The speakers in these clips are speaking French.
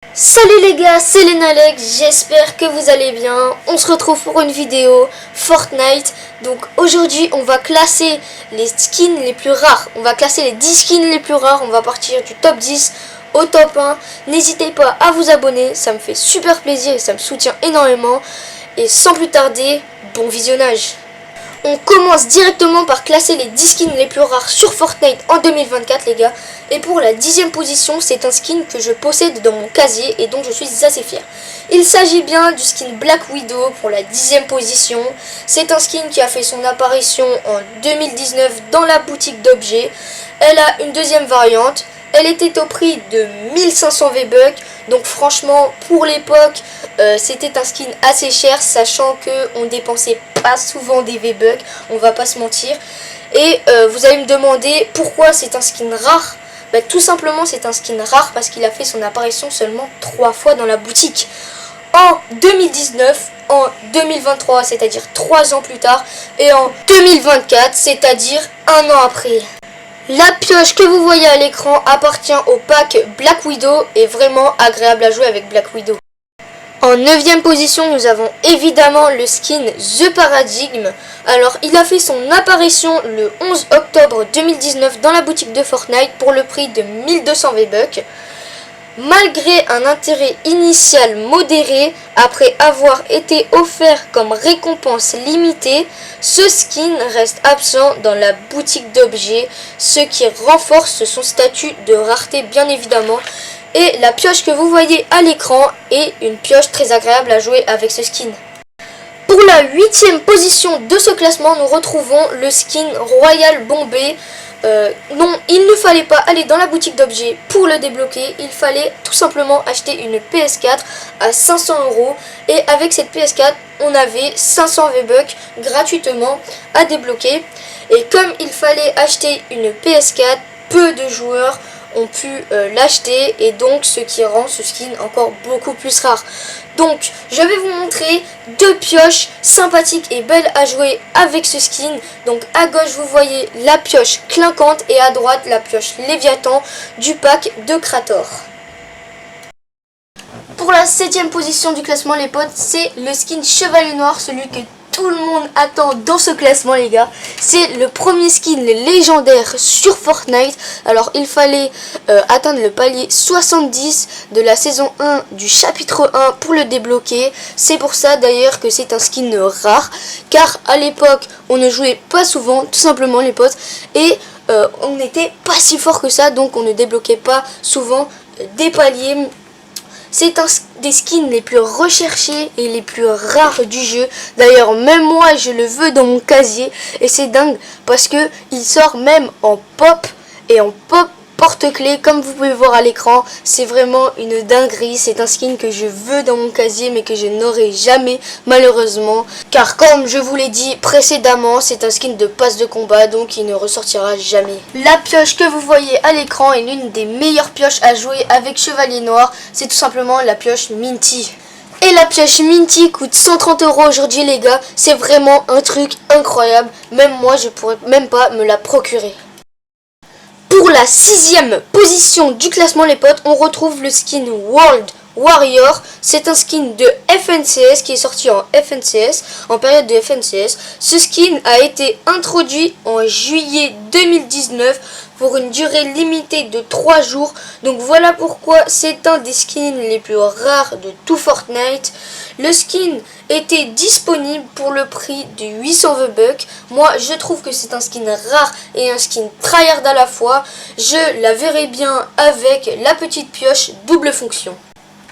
Salut les gars, c'est Lenalex, j'espère que vous allez bien. On se retrouve pour une vidéo Fortnite. Donc aujourd'hui on va classer les skins les plus rares. On va classer les 10 skins les plus rares. On va partir du top 10 au top 1. N'hésitez pas à vous abonner, ça me fait super plaisir et ça me soutient énormément. Et sans plus tarder, bon visionnage. On commence directement par classer les 10 skins les plus rares sur Fortnite en 2024 les gars. Et pour la 10e position, c'est un skin que je possède dans mon casier et dont je suis assez fier. Il s'agit bien du skin Black Widow pour la 10e position. C'est un skin qui a fait son apparition en 2019 dans la boutique d'objets. Elle a une deuxième variante. Elle était au prix de 1500 V-Bucks. Donc franchement, pour l'époque, c'était un skin assez cher, sachant qu'on dépensait pas souvent des V-Bucks, on va pas se mentir. Et vous allez me demander pourquoi c'est un skin rare. Bah, tout simplement, c'est un skin rare parce qu'il a fait son apparition seulement 3 fois dans la boutique. En 2019, en 2023, c'est-à-dire 3 ans plus tard, et en 2024, c'est-à-dire 1 an après. La pioche que vous voyez à l'écran appartient au pack Black Widow et vraiment agréable à jouer avec Black Widow. En 9e position, nous avons évidemment le skin The Paradigm. Alors, il a fait son apparition le 11 octobre 2019 dans la boutique de Fortnite pour le prix de 1200 V-Bucks. Malgré un intérêt initial modéré, après avoir été offert comme récompense limitée, ce skin reste absent dans la boutique d'objets, ce qui renforce son statut de rareté bien évidemment. Et la pioche que vous voyez à l'écran est une pioche très agréable à jouer avec ce skin. Pour la 8e position de ce classement, nous retrouvons le skin Royal Bombay. Non, il ne fallait pas aller dans la boutique d'objets pour le débloquer. Il fallait tout simplement acheter une PS4 à 500 €. Et avec cette PS4, on avait 500 V-Bucks gratuitement à débloquer. Et comme il fallait acheter une PS4, peu de joueurs ont pu l'acheter, et donc ce qui rend ce skin encore beaucoup plus rare. Donc je vais vous montrer deux pioches sympathiques et belles à jouer avec ce skin. Donc à gauche vous voyez la pioche clinquante et à droite la pioche Léviathan du pack de Krator. Pour la 7e position du classement les potes, c'est le skin Chevalier Noir, celui que tout le monde attend dans ce classement les gars. C'est le premier skin légendaire sur Fortnite. Alors il fallait atteindre le palier 70 de la saison 1 du chapitre 1 pour le débloquer. C'est pour ça d'ailleurs que c'est un skin rare, car à l'époque on ne jouait pas souvent tout simplement les potes, et on n'était pas si fort que ça, donc on ne débloquait pas souvent des paliers. C'est un des skins les plus recherchés et les plus rares du jeu. D'ailleurs, même moi, je le veux dans mon casier. Et c'est dingue parce que il sort même en pop et en pop porte-clés. Comme vous pouvez voir à l'écran, c'est vraiment une dinguerie. C'est un skin que je veux dans mon casier mais que je n'aurai jamais malheureusement. Car comme je vous l'ai dit précédemment, c'est un skin de passe de combat, donc il ne ressortira jamais. La pioche que vous voyez à l'écran est l'une des meilleures pioches à jouer avec Chevalier Noir. C'est tout simplement la pioche Minty. Et la pioche Minty coûte 130 € aujourd'hui les gars. C'est vraiment un truc incroyable. Même moi je pourrais même pas me la procurer. Pour la 6e position du classement les potes, on retrouve le skin World Warrior. C'est un skin de FNCS qui est sorti en FNCS, en période de FNCS. Ce skin a été introduit en juillet 2019 pour une durée limitée de 3 jours. Donc voilà pourquoi c'est un des skins les plus rares de tout Fortnite. Le skin était disponible pour le prix de 800 V-Bucks. Moi je trouve que c'est un skin rare et un skin tryhard à la fois. Je la verrai bien avec la petite pioche double fonction.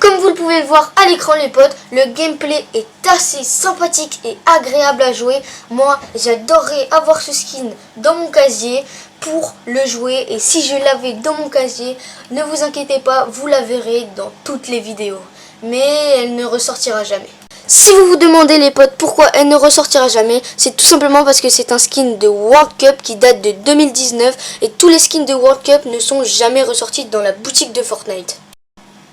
Comme vous le pouvez le voir à l'écran les potes, le gameplay est assez sympathique et agréable à jouer. Moi j'adorerais avoir ce skin dans mon casier pour le jouer, et si je l'avais dans mon casier, ne vous inquiétez pas, vous la verrez dans toutes les vidéos. Mais elle ne ressortira jamais. Si vous vous demandez les potes pourquoi elle ne ressortira jamais, c'est tout simplement parce que c'est un skin de World Cup qui date de 2019 et tous les skins de World Cup ne sont jamais ressortis dans la boutique de Fortnite.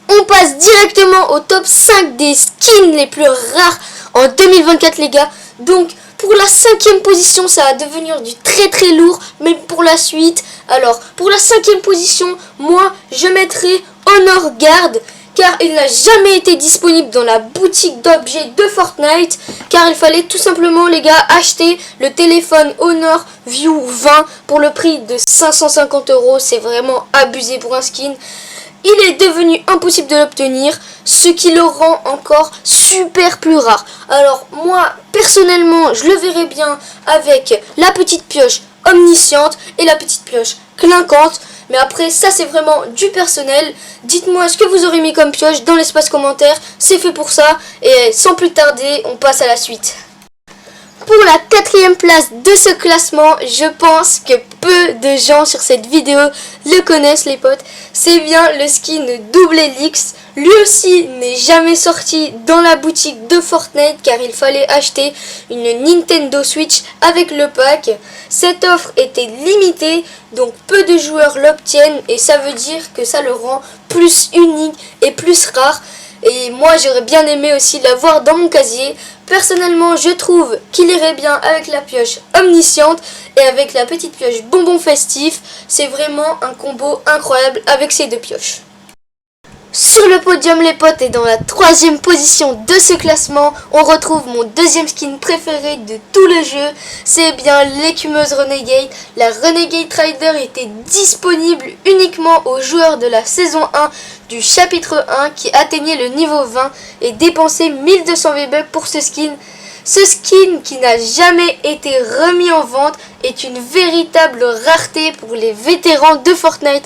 On passe directement au top 5 des skins les plus rares en 2024 les gars. Donc pour la 5e position ça va devenir du très lourd, mais pour la suite, alors pour la 5e position, moi je mettrai Honor Guard car il n'a jamais été disponible dans la boutique d'objets de Fortnite, car il fallait tout simplement les gars acheter le téléphone Honor View 20 pour le prix de 550 €. C'est vraiment abusé pour un skin. Il est devenu impossible de l'obtenir, ce qui le rend encore super plus rare. Alors moi, personnellement, je le verrais bien avec la petite pioche omnisciente et la petite pioche clinquante. Mais après, ça c'est vraiment du personnel. Dites-moi ce que vous aurez mis comme pioche dans l'espace commentaire. C'est fait pour ça. Et sans plus tarder, on passe à la suite. Pour la 4e place de ce classement, je pense que peu de gens sur cette vidéo le connaissent les potes. C'est bien le skin Double Helix. Lui aussi n'est jamais sorti dans la boutique de Fortnite car il fallait acheter une Nintendo Switch avec le pack. Cette offre était limitée, donc peu de joueurs l'obtiennent et ça veut dire que ça le rend plus unique et plus rare. Et moi j'aurais bien aimé aussi l'avoir dans mon casier. Personnellement je trouve qu'il irait bien avec la pioche omnisciente et avec la petite pioche bonbon festif. C'est vraiment un combo incroyable avec ces deux pioches. Sur le podium les potes et dans la 3e position de ce classement, on retrouve mon deuxième skin préféré de tout le jeu. C'est bien l'écumeuse Renegade. La Renegade Rider était disponible uniquement aux joueurs de la saison 1 du chapitre 1 qui atteignait le niveau 20 et dépensait 1200 V-Bucks pour ce skin. Ce skin qui n'a jamais été remis en vente est une véritable rareté pour les vétérans de Fortnite.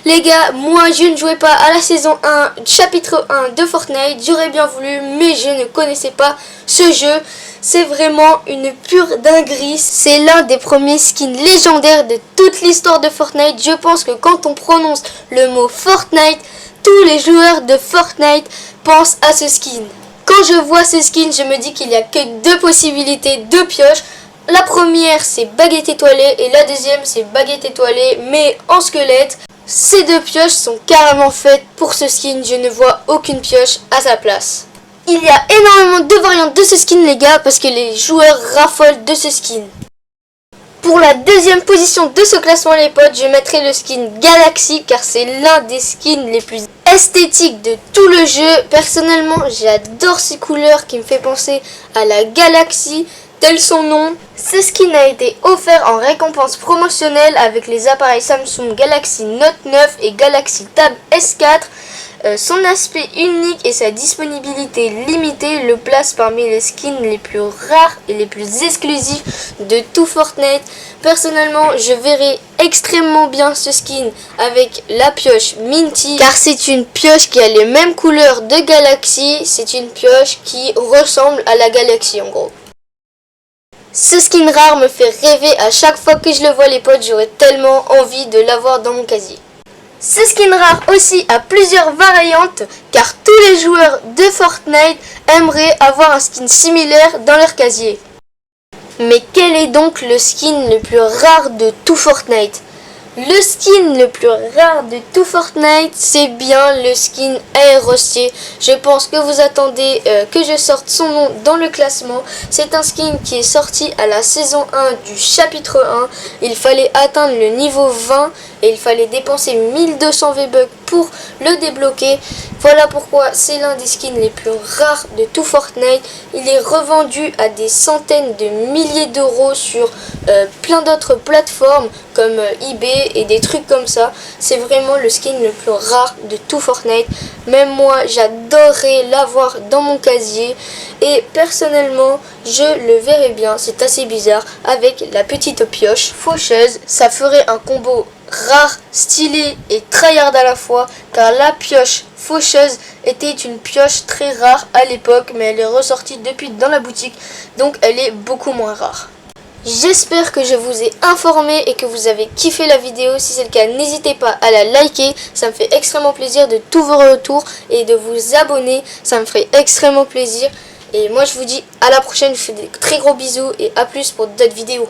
Les gars, moi je ne jouais pas à la saison 1, chapitre 1 de Fortnite, j'aurais bien voulu mais je ne connaissais pas ce jeu. C'est vraiment une pure dinguerie, c'est l'un des premiers skins légendaires de toute l'histoire de Fortnite. Je pense que quand on prononce le mot Fortnite, tous les joueurs de Fortnite pensent à ce skin. Quand je vois ce skin, je me dis qu'il n'y a que deux possibilités de pioche. La première, c'est baguette étoilée et la deuxième, c'est baguette étoilée mais en squelette. Ces deux pioches sont carrément faites pour ce skin. Je ne vois aucune pioche à sa place. Il y a énormément de variantes de ce skin les gars parce que les joueurs raffolent de ce skin. Pour la 2e position de ce classement les potes, je mettrai le skin Galaxy car c'est l'un des skins les plus esthétiques de tout le jeu. Personnellement, j'adore ces couleurs qui me fait penser à la galaxie, tel son nom. Ce skin a été offert en récompense promotionnelle avec les appareils Samsung Galaxy Note 9 et Galaxy Tab S4. Son aspect unique et sa disponibilité limitée le place parmi les skins les plus rares et les plus exclusifs de tout Fortnite. Personnellement, je verrais extrêmement bien ce skin avec la pioche Minty car c'est une pioche qui a les mêmes couleurs de Galaxy. C'est une pioche qui ressemble à la Galaxy en gros. Ce skin rare me fait rêver à chaque fois que je le vois les potes, j'aurais tellement envie de l'avoir dans mon casier. Ce skin rare aussi a plusieurs variantes car tous les joueurs de Fortnite aimeraient avoir un skin similaire dans leur casier. Mais quel est donc le skin le plus rare de tout Fortnite? Le skin le plus rare de tout Fortnite, c'est bien le skin Aérostier. Je pense que vous attendez que je sorte son nom dans le classement. C'est un skin qui est sorti à la saison 1 du chapitre 1. Il fallait atteindre le niveau 20 et il fallait dépenser 1200 V-Bucks pour le débloquer. Voilà pourquoi c'est l'un des skins les plus rares de tout Fortnite. Il est revendu à des centaines de milliers d'euros sur plein d'autres plateformes comme eBay et des trucs comme ça. C'est vraiment le skin le plus rare de tout Fortnite. Même moi j'adorerais l'avoir dans mon casier et personnellement je le verrais bien, c'est assez bizarre, avec la petite pioche faucheuse. Ça ferait un combo rare, stylé et tryhard à la fois car la pioche faucheuse était une pioche très rare à l'époque mais elle est ressortie depuis dans la boutique donc elle est beaucoup moins rare. J'espère que je vous ai informé et que vous avez kiffé la vidéo. Si c'est le cas, n'hésitez pas à la liker. Ça me fait extrêmement plaisir de tous vos retours et de vous abonner. Ça me ferait extrêmement plaisir. Et moi je vous dis à la prochaine. Je vous fais des très gros bisous et à plus pour d'autres vidéos.